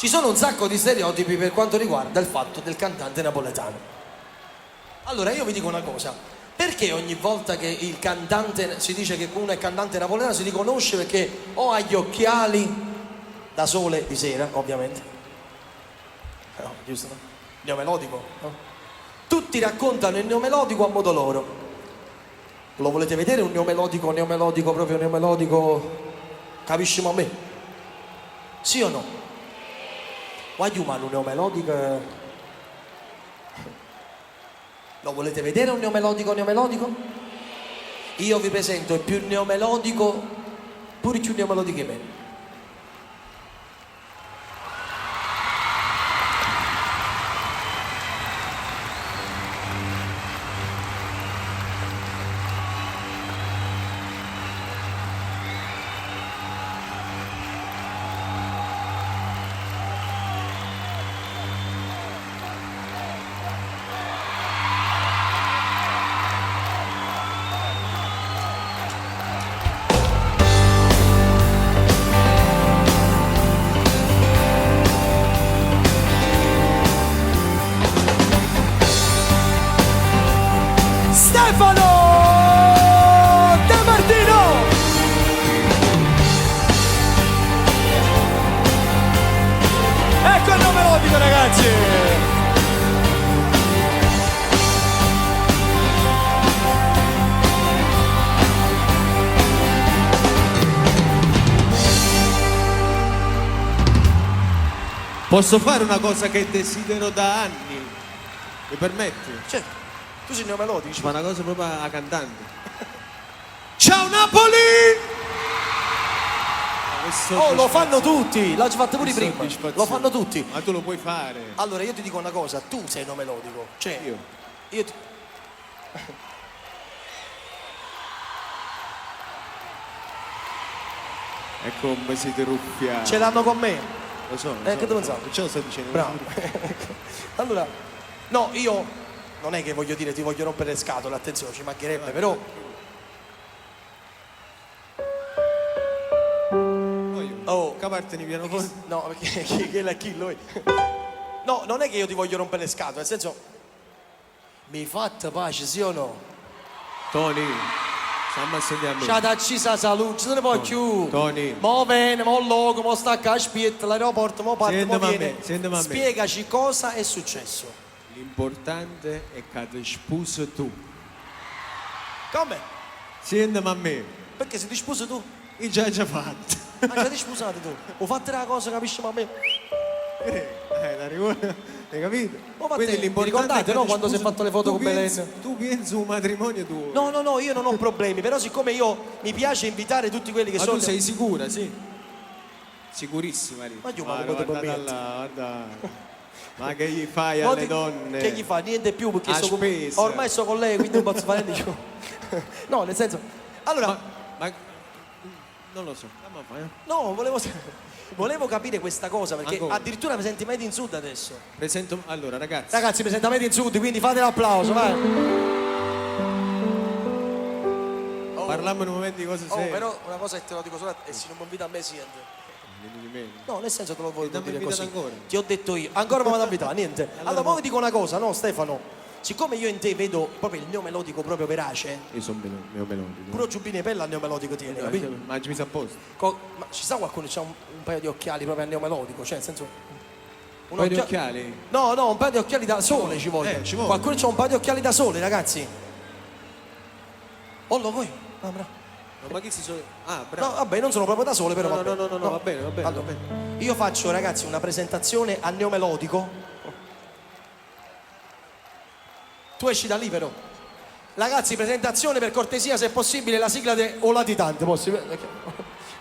Ci sono un sacco di stereotipi per quanto riguarda il fatto del cantante napoletano. Allora io vi dico una cosa, perché ogni volta che il cantante si dice che uno è cantante napoletano si riconosce perché o ha gli occhiali da sole di sera, ovviamente. No, giusto, no? Il neomelodico, no? Tutti raccontano il neomelodico a modo loro. Lo volete vedere un neomelodico, proprio neomelodico, capisci a me? Sì o no? Voglio un neomelodico. Lo volete vedere un neomelodico? Io vi presento il più neomelodico, pure più neomelodico che me. Stefano De Martino! Ecco il nome melodico, ragazzi! Posso fare una cosa che desidero da anni? Mi permetti? Certo, tu sei neomelodico. Fa una cosa proprio a cantante. Ciao Napoli! Oh, lo fanno tutti, l'ho fatto pure prima. Lo fanno tutti. Ma tu lo puoi fare. Allora io ti dico una cosa, tu sei neomelodico. Cioè, io ti... È come siete ruffiani. Ce l'hanno con me. Lo so. Che tu non sai? Ce lo sto dicendo. Bravo. Allora, no, io non è che voglio dire ti voglio rompere le scatole, attenzione, ci mancherebbe, però Oh, capartene piano fuori. no, perché chi lui? No, non è che io ti voglio rompere le scatole, nel senso mi hai fatto pace, sì o no? Tony, stiamo a sentire a me. C'ha accisa salute, se ne può più. Tony. Mo viene, mo logo, mo stacca a spietta, l'aeroporto, mo parte, mo viene. Sentimi a me. Spiegaci cosa è successo. L'importante è che ti sposi tu. Come? Sentimi a me. Perché se ti sposi tu? Io già fatto. Ah, già ti sposate tu. Ho fatto la cosa, capisci, ma a me. La ricordo, hai capito? Ma fate, vi ricordate, no, quando si è fatto le foto con Belen? Tu pensi un matrimonio tuo? No, io non ho problemi, però siccome io mi piace invitare tutti quelli che Ma sono... tu sei sicura, sì? Sicurissima lì. Ma io me lo potevo permettere. Guarda. Ma che gli fai alle donne? Che gli fa? Niente più, perché A spesa. ormai sto con lei, quindi non posso fare niente. No, nel senso... Allora... Ma non lo so. No, volevo capire questa cosa, perché Ancora. addirittura mi senti Made in Sud adesso. Presento. Allora, ragazzi. Ragazzi, presenta Made in Sud, quindi fate l'applauso, vai. Parliamo in un momento di cose serie. Però una cosa che te lo dico solo e se non mi invita a me siete. No, nel senso te lo voglio dire così. Ancora. Ti ho detto io, ancora mi vado a invitare, niente. Allora, poi vi dico una cosa, no Stefano? Siccome io in te vedo proprio il neomelodico proprio verace, Io sono neomelodico. pure Giubbini e Pella al neomelodico tiene, capito? Ma ci mi a posto. Ma ci sta qualcuno che ha un paio di occhiali proprio al neomelodico, cioè nel senso... Un paio di occhiali? No, un paio di occhiali da sole ci vogliono. Ci vuole. Qualcuno c'ha un paio di occhiali da sole, ragazzi. Ollo voi? Ah, bravo. Ma chi si sono. Ah, No, bravo. vabbè, non sono proprio da sole, però No, vabbè. no, va bene, Allora, va bene. io faccio, ragazzi, una presentazione a neomelodico. Tu esci da lì, però. Ragazzi, presentazione per cortesia, se è possibile, la sigla o latitante, possibile?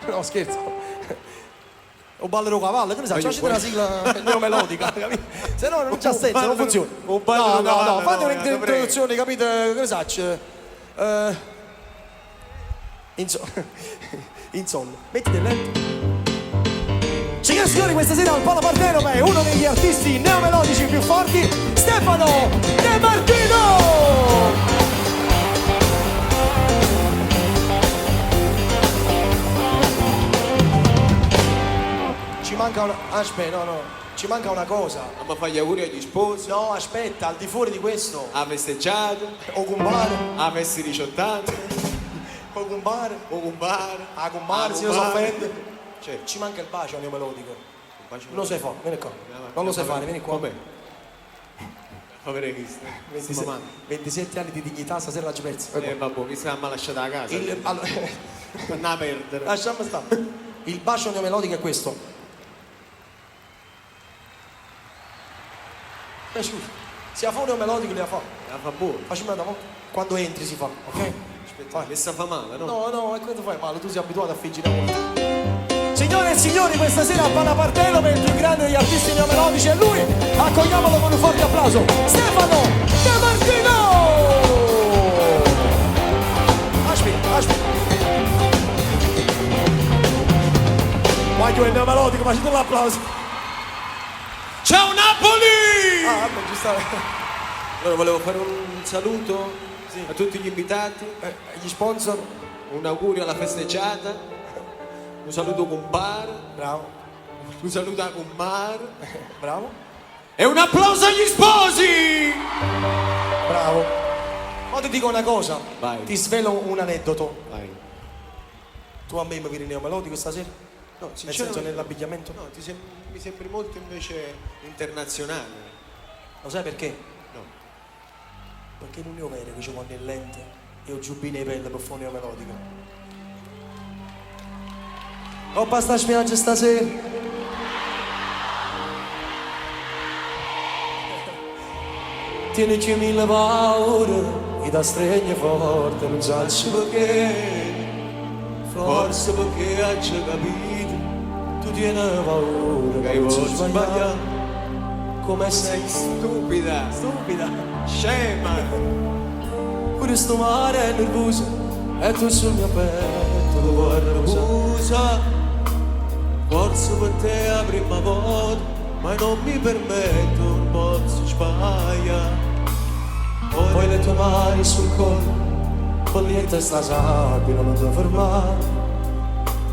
No, scherzo. O ballerò cavallo, che ne sa, c'è una sigla neomelodica, capito? Se no non c'ha senso, non funziona. No, fate un'introduzione, capite? Che ne sa, insomma, mettiti lento. Signore e signori, questa sera al Polo Partenope uno degli artisti neomelodici più forti, Stefano De Martino! Ci manca una... Aspetta, no. Ci manca una cosa. Ma fai gli auguri agli sposi, No, aspetta, al di fuori di questo. a festeggiate, O compare, a feste 18 anni, o compare, o compare, a compare, se lo si offende. Cioè, Ci manca il bacio neomelodico. un bacio Non lo sai fare, vieni qua. Non lo sai fare, vieni qua. Come? Fa vedere chi sta. 27 anni di dignità, stasera la ci persi. Vabbè, mi sta lasciata a casa. Allora, Per non perdere. lasciamo stare. Il bacio neomelodico è questo. Scusa, sia fuori neomelodico le fa. La fa buona. Facciamo da volta. Quando entri si fa, ok? Aspetta, mi sta fa male, no? No, e quando fai male, tu sei abituato a fingere a volte. Signore e signori, questa sera a Panapartello per il più grande degli artisti neomelodici è lui. Accogliamolo con un forte applauso. Stefano De Martino! Aspetta. Voglio il neomelodico, facete l'applauso. Ciao Napoli! Ah, vabbè, ci sta. Allora volevo fare un saluto a tutti gli invitati, Gli sponsor. un augurio alla festeggiata, un saluto compare, Bravo, un saluto a compare bravo, e un applauso agli sposi! bravo. Ma ti dico una cosa, Vai. ti svelo un aneddoto. Vai. Tu a me mi vieni neomelodico stasera? No, Nel senso sinceramente nell'abbigliamento? no, mi sembri molto invece internazionale. Lo sai perché? No. Perché non è vero che ci vanno in lente e ho giubbino ai pelli per fare neomelodico. Ho basta spiaggia stasera. Tienici mille paure e da stregna forte, non so perché. Forse perché hai già capito Tu tieni paura che che hai non voluto si sbaglia. sbagliare. Come sei Stupida, stupida. scema. Pure sto mare è nervoso e tu sul mio petto lo vuoi Scusa, forse per te è la prima volta, ma non mi permetto, non posso sbagliare. Poi le tue mani sul collo, con niente sta sabbia, non ti fermare.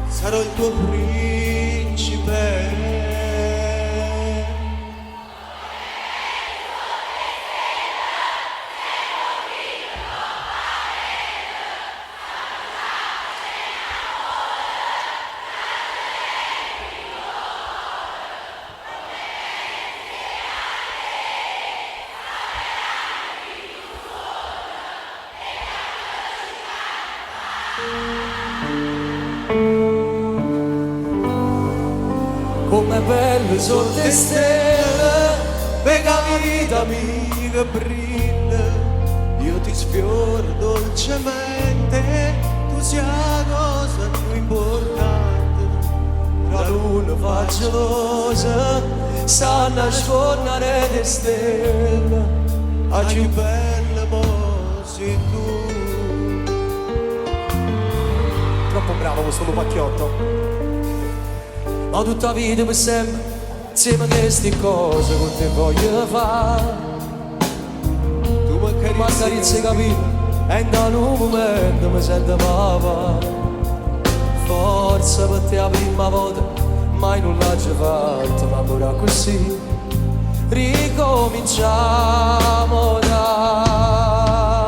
Sarò il tuo principe. Com'è bello sotto le stelle, Vega vita mia che brilla, io ti sfioro dolcemente, tu sia la cosa più importante. la luna fa gelosa, sa nascondere le stelle. La più bella mo sei tu. Troppo bravo questo lupacchiotto. Ma tutta vita per sempre, insieme a queste cose con te voglio fare. Tu mi Ma carizzi capito, e in un momento mi sento papà. Forza per te la prima volta, mai nulla ci fatto, ma ora così ricominciamo dai.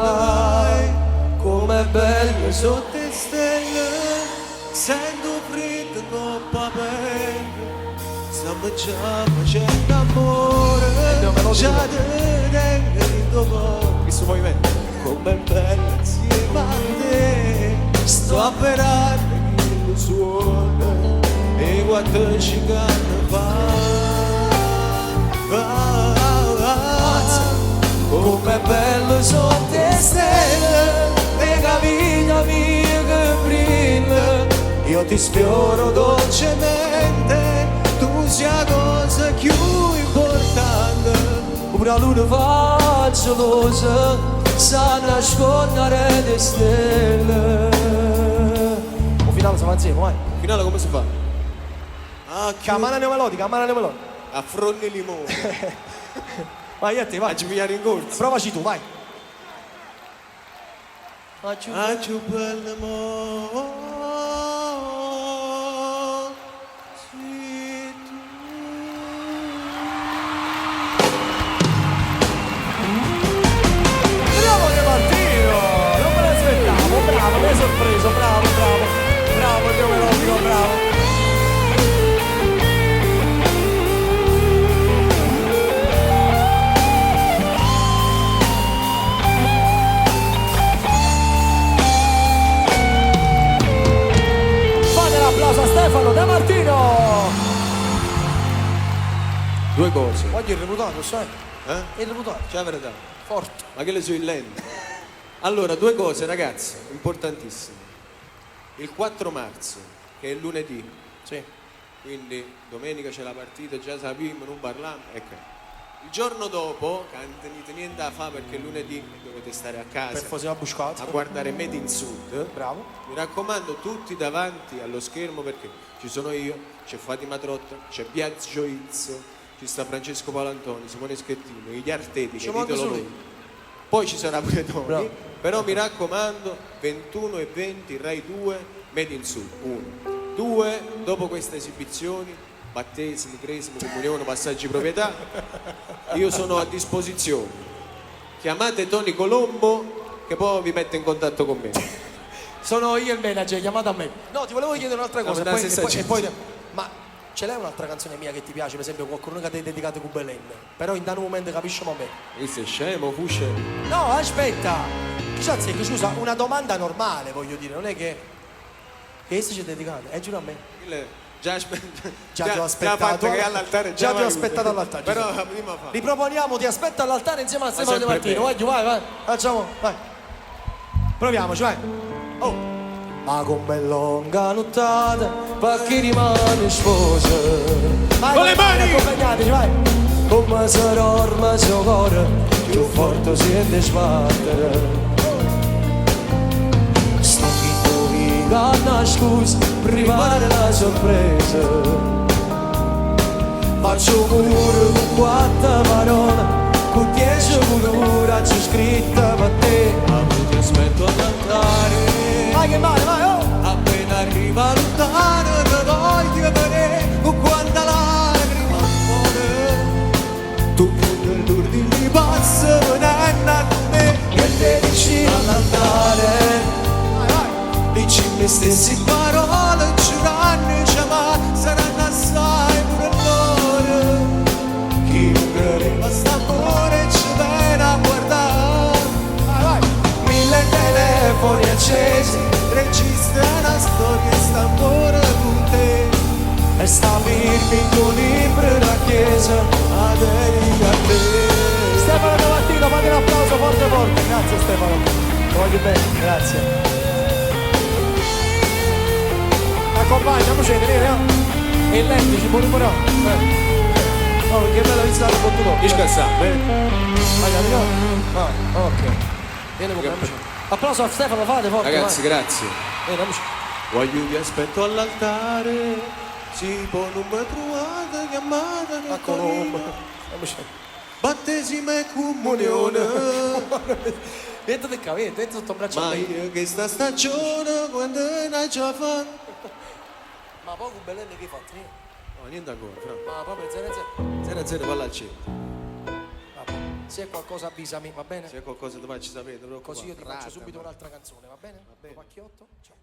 Com'è bello sotto le stelle, sento freddo coppa pelle, stiamo già facendo amore, già te tengo in tuo cuore. Questo movimento, com'è bello insieme a te, sto a sperare che lo suona e quanto ci com'è bello sotto le stelle, e la vita mia che brilla. Io ti sfioro dolcemente, tu sia cosa più importante. una luna fa gelosa, sa nascondere le stelle. Un finale siamo insieme, vai. Finale come si fa? Ah, Camana neomelodica, camana neomelodica. a fronte limone. Vai a te, vai. A ci pigliare in corso. Provaci tu, vai. A più bella mo. Sì, tu. preso, bravo, bravo, bravo, Dio melodico, bravo. Fate l'applauso a Stefano De Martino. Due cose. Voglio il reputato, sai? Il reputato, C'è la verità. forte. Ma che le sue lenti? Allora, due cose ragazzi, importantissime. Il 4 marzo, che è lunedì, Sì. quindi domenica c'è la partita, già sappiamo, non parliamo, ecco. Il giorno dopo, che non tenete niente da fare perché lunedì dovete stare a Per casa forza buscato. a guardare Made in Sud, Bravo. mi raccomando tutti davanti allo schermo perché ci sono io, c'è Fatima Trotta, c'è Biagio Izzo, ci sta Francesco Palantoni, Simone Schettino, gli Arteti, che Ci manca titolo solo lui. Poi ci sarà pure Toni, Bravo. però mi raccomando 21 e 20 Rai 2 Made in Sud, 1. 2, dopo queste esibizioni, battesimi, cresimi, comunione, passaggi di proprietà, io sono a disposizione. Chiamate Tony Colombo che poi vi mette in contatto con me. Sono io il manager, chiamate a me. No, ti volevo chiedere un'altra cosa. ma la stessa gente. Ma ce l'hai un'altra canzone mia che ti piace, per esempio qualcuno che ti hai dedicato con Belen? Però in un momento capisci a me. Questo è scemo, fu scemo. No, aspetta. Chissà se scusa, una domanda normale, voglio dire, non è che esse ci dedicate, giuro a me. Già aspetta. Già ti ho aspettato. fatto che all'altare Già ti ho vai. aspettato all'altare. Però Giuseppe. prima fa. Riproponiamo, ti aspetto all'altare insieme a Stefano De sempre Martino. bene. Vai, vai, facciamo, vai. Proviamoci, vai. Oh. Ma com'è lunga nottata, per chi rimane sposa. Vai, Con le mani! accompagnateci, vai. Come sarà ormai il suo cuore, più forte si è di sbattere. Sto chitto vi danno scusa, privare la sorpresa. Faccio pure con 4 parole, con 10 culture, c'è scritta per te. Ma ti aspetto ad andare. Vai che male, vai, oh! Appena arriva lontano ti voglio vedere con quanta lacrima amore. Tu con l'ordine passa venendo a me che te vicino all'altare. Vai, vai! Dici me stessi parole, giuranno chiamare, saranno assai pure loro. Chi non credeva st'amore ci viene a guardare. Vai, vai! 1000 telefoni accesi, registra una storia e sta ancora con te. E sta firmi in tuo libro la chiesa, a dedica a te. Stefano De Martino, fate un applauso forte forte, grazie Stefano. Ti voglio bene, grazie. Accompagniamoci, venire, eh? E lenti, ci può riporare. Oh, che bella vista la battuta. Io scassavo, Vai, andiamo. Vai, ok. Vieni con me, amici. Applauso a Stefano, fate forte. Ragazzi, grazie. Vieni, amici. Voglio vi aspetto all'altare, si può non mi trovate, chiamate che Colombo. Amici. battesimo e comunione. Vieni qua, vieni sotto il braccio a Ma me. io che sta stagione quando ne già fatto. Ma poco bellene che hai fatto, io? No, niente ancora, fra. Ma proprio 0-0. 0-0 palla al centro. Vabbè, se è qualcosa avvisami, va bene? Se c'è qualcosa da farci sapere, non Così io ti preoccupare. faccio subito Rata, un'altra canzone, va bene? Va bene. Pacchiotto, ciao.